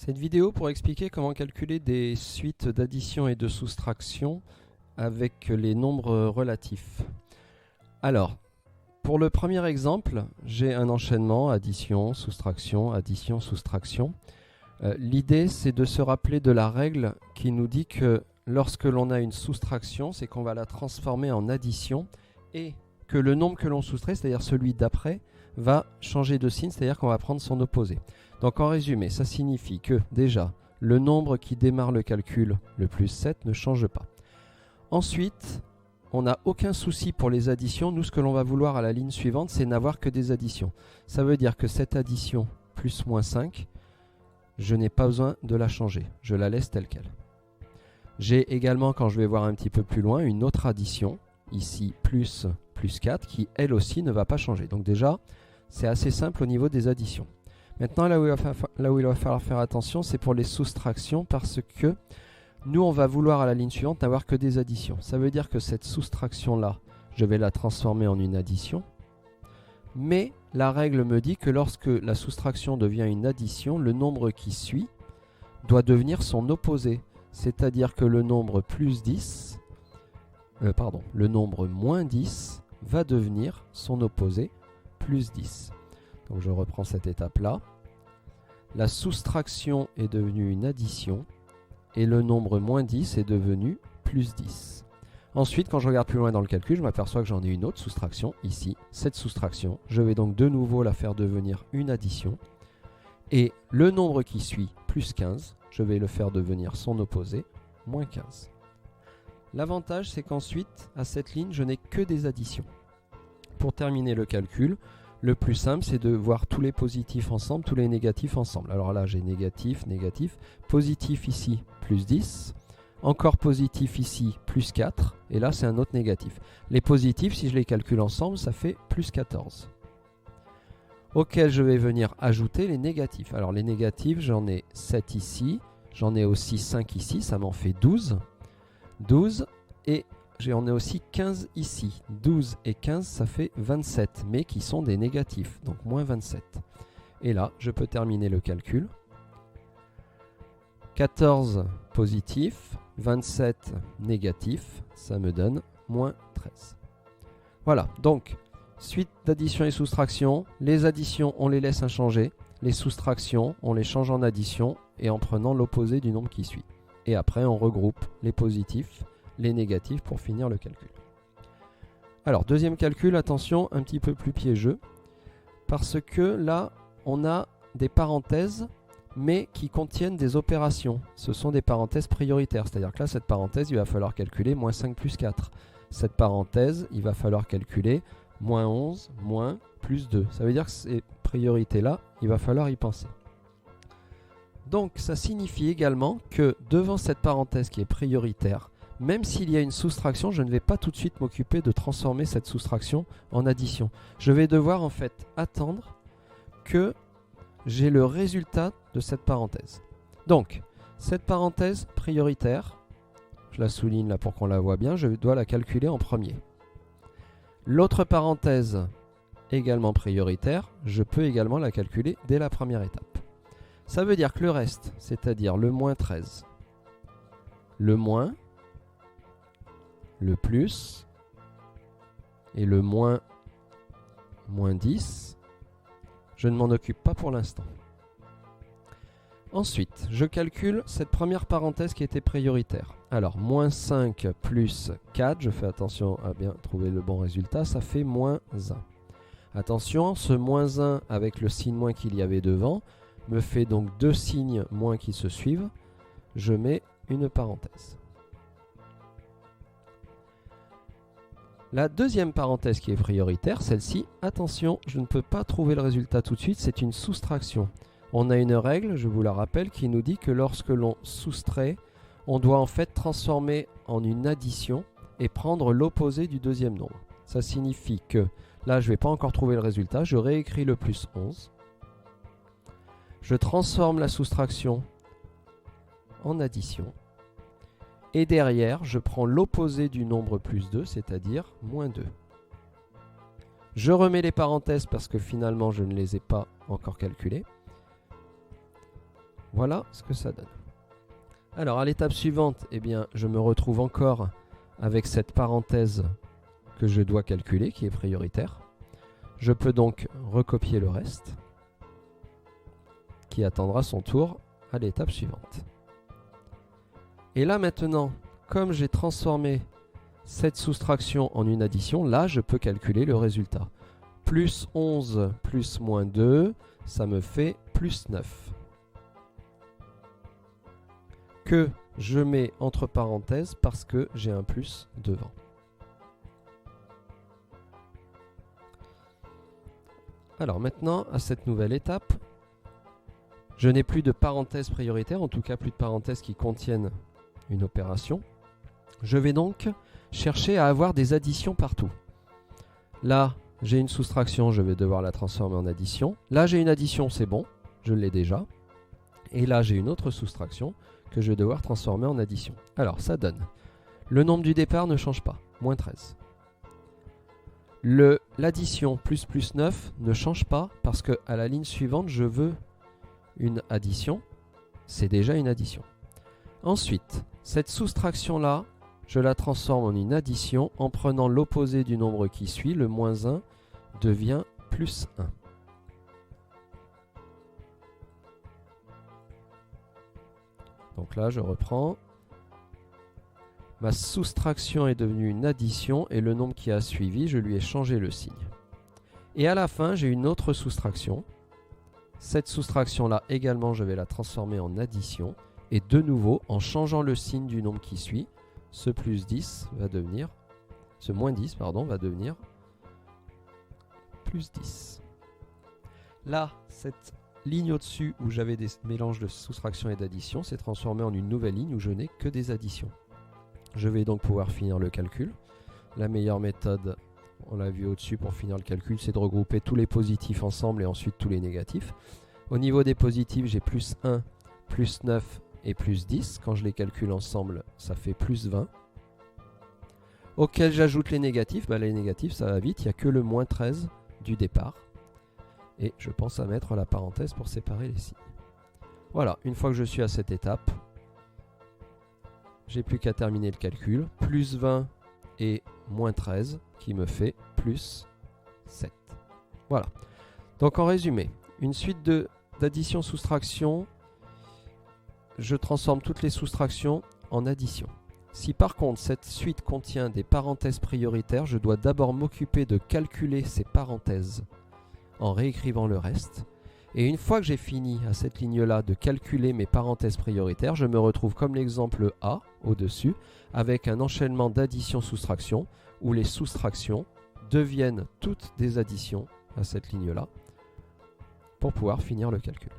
Cette vidéo pour expliquer comment calculer des suites d'addition et de soustraction avec les nombres relatifs. Alors, pour le premier exemple, j'ai un enchaînement addition, soustraction, addition, soustraction. L'idée, c'est de se rappeler de la règle qui nous dit que lorsque l'on a une soustraction, c'est qu'on va la transformer en addition et que le nombre que l'on soustrait, c'est-à-dire celui d'après, va changer de signe, c'est-à-dire qu'on va prendre son opposé. Donc en résumé, ça signifie que déjà, le nombre qui démarre le calcul, le plus 7, ne change pas. Ensuite, on n'a aucun souci pour les additions. Nous, ce que l'on va vouloir à la ligne suivante, c'est n'avoir que des additions. Ça veut dire que cette addition plus moins 5, je n'ai pas besoin de la changer. Je la laisse telle qu'elle. J'ai également, quand je vais voir un petit peu plus loin, une autre addition, ici plus 4, qui elle aussi ne va pas changer. Donc déjà, c'est assez simple au niveau des additions. Maintenant, là où il va falloir faire attention, c'est pour les soustractions, parce que nous, on va vouloir à la ligne suivante n'avoir que des additions. Ça veut dire que cette soustraction-là, je vais la transformer en une addition. Mais la règle me dit que lorsque la soustraction devient une addition, le nombre qui suit doit devenir son opposé. C'est-à-dire que le nombre plus 10, le nombre moins 10 va devenir son opposé plus 10. Donc je reprends cette étape-là. La soustraction est devenue une addition et le nombre moins 10 est devenu plus 10. Ensuite, quand je regarde plus loin dans le calcul, je m'aperçois que j'en ai une autre soustraction, ici, cette soustraction. Je vais donc de nouveau la faire devenir une addition. Et le nombre qui suit, plus 15, je vais le faire devenir son opposé, moins 15. L'avantage, c'est qu'ensuite, à cette ligne, je n'ai que des additions. Pour terminer le calcul, le plus simple, c'est de voir tous les positifs ensemble, tous les négatifs ensemble. Alors là, j'ai négatif, négatif. Positif ici, plus 10. Encore positif ici, plus 4. Et là, c'est un autre négatif. Les positifs, si je les calcule ensemble, ça fait plus 14. Auquel je vais venir ajouter les négatifs. Alors les négatifs, j'en ai 7 ici. J'en ai aussi 5 ici, ça m'en fait 12. 12 et j'en ai aussi 15 ici. 12 et 15, ça fait 27, mais qui sont des négatifs, donc moins 27. Et là, je peux terminer le calcul. 14 positif, 27 négatif, ça me donne moins 13. Voilà, donc, suite d'addition et soustraction. Les additions, on les laisse inchangées. Les soustractions, on les change en addition et en prenant l'opposé du nombre qui suit. Et après, on regroupe les positifs, les négatifs pour finir le calcul. Alors, deuxième calcul, attention, un petit peu plus piégeux, parce que là, on a des parenthèses, mais qui contiennent des opérations. Ce sont des parenthèses prioritaires, c'est-à-dire que là, cette parenthèse, il va falloir calculer moins 5 plus 4. Cette parenthèse, il va falloir calculer moins 11, moins plus 2. Ça veut dire que ces priorités-là, il va falloir y penser. Donc, ça signifie également que devant cette parenthèse qui est prioritaire, même s'il y a une soustraction, je ne vais pas tout de suite m'occuper de transformer cette soustraction en addition. Je vais devoir en fait attendre que j'ai le résultat de cette parenthèse. Donc, cette parenthèse prioritaire, je la souligne là pour qu'on la voit bien, je dois la calculer en premier. L'autre parenthèse également prioritaire, je peux également la calculer dès la première étape. Ça veut dire que le reste, c'est-à-dire le moins 13, le moins, le plus et le moins 10, je ne m'en occupe pas pour l'instant. Ensuite, je calcule cette première parenthèse qui était prioritaire. Alors, moins 5 plus 4, je fais attention à bien trouver le bon résultat, ça fait moins 1. Attention, ce moins 1 avec le signe moins qu'il y avait devant me fait donc deux signes moins qui se suivent. Je mets une parenthèse. La deuxième parenthèse qui est prioritaire, celle-ci, attention, je ne peux pas trouver le résultat tout de suite, c'est une soustraction. On a une règle, je vous la rappelle, qui nous dit que lorsque l'on soustrait, on doit en fait transformer en une addition et prendre l'opposé du deuxième nombre. Ça signifie que, là je ne vais pas encore trouver le résultat, je réécris le plus 11. Je transforme la soustraction en addition. Et derrière, je prends l'opposé du nombre plus 2, c'est-à-dire moins 2. Je remets les parenthèses parce que finalement, je ne les ai pas encore calculées. Voilà ce que ça donne. Alors à l'étape suivante, eh bien, je me retrouve encore avec cette parenthèse que je dois calculer, qui est prioritaire. Je peux donc recopier le reste, qui attendra son tour à l'étape suivante. Et là maintenant, comme j'ai transformé cette soustraction en une addition, là je peux calculer le résultat. Plus 11 plus moins 2, ça me fait plus 9. Que je mets entre parenthèses parce que j'ai un plus devant. Alors maintenant, à cette nouvelle étape, je n'ai plus de parenthèses prioritaires, en tout cas plus de parenthèses qui contiennent une opération. Je vais donc chercher à avoir des additions partout. Là, j'ai une soustraction, je vais devoir la transformer en addition. Là, j'ai une addition, c'est bon, je l'ai déjà. Et là, j'ai une autre soustraction que je vais devoir transformer en addition. Alors, ça donne. Le nombre du départ ne change pas, moins 13. L'addition plus plus 9 ne change pas parce que à la ligne suivante, je veux une addition. C'est déjà une addition. Ensuite, cette soustraction-là, je la transforme en une addition en prenant l'opposé du nombre qui suit. Le moins 1 devient plus 1. Donc là, je reprends. Ma soustraction est devenue une addition et le nombre qui a suivi, je lui ai changé le signe. Et à la fin, j'ai une autre soustraction. Cette soustraction-là également, je vais la transformer en addition. Et de nouveau, en changeant le signe du nombre qui suit, ce plus 10 va devenir, ce moins 10 pardon, va devenir plus 10. Là, cette ligne au-dessus où j'avais des mélanges de soustraction et d'addition s'est transformée en une nouvelle ligne où je n'ai que des additions. Je vais donc pouvoir finir le calcul. La meilleure méthode, on l'a vu au-dessus pour finir le calcul, c'est de regrouper tous les positifs ensemble et ensuite tous les négatifs. Au niveau des positifs, j'ai plus 1, plus 9 et plus 10. Quand je les calcule ensemble, ça fait plus 20. Auquel j'ajoute les négatifs, les négatifs ça va vite, il n'y a que le moins 13 du départ. Et je pense à mettre la parenthèse pour séparer les signes. Voilà, une fois que je suis à cette étape, j'ai plus qu'à terminer le calcul. Plus 20 et moins 13 qui me fait plus 7. Voilà. Donc en résumé, une suite d'addition-soustraction, je transforme toutes les soustractions en addition. Si par contre cette suite contient des parenthèses prioritaires, je dois d'abord m'occuper de calculer ces parenthèses en réécrivant le reste. Et une fois que j'ai fini à cette ligne-là de calculer mes parenthèses prioritaires, je me retrouve comme l'exemple A au-dessus, avec un enchaînement d'addition-soustraction, où les soustractions deviennent toutes des additions à cette ligne-là, pour pouvoir finir le calcul.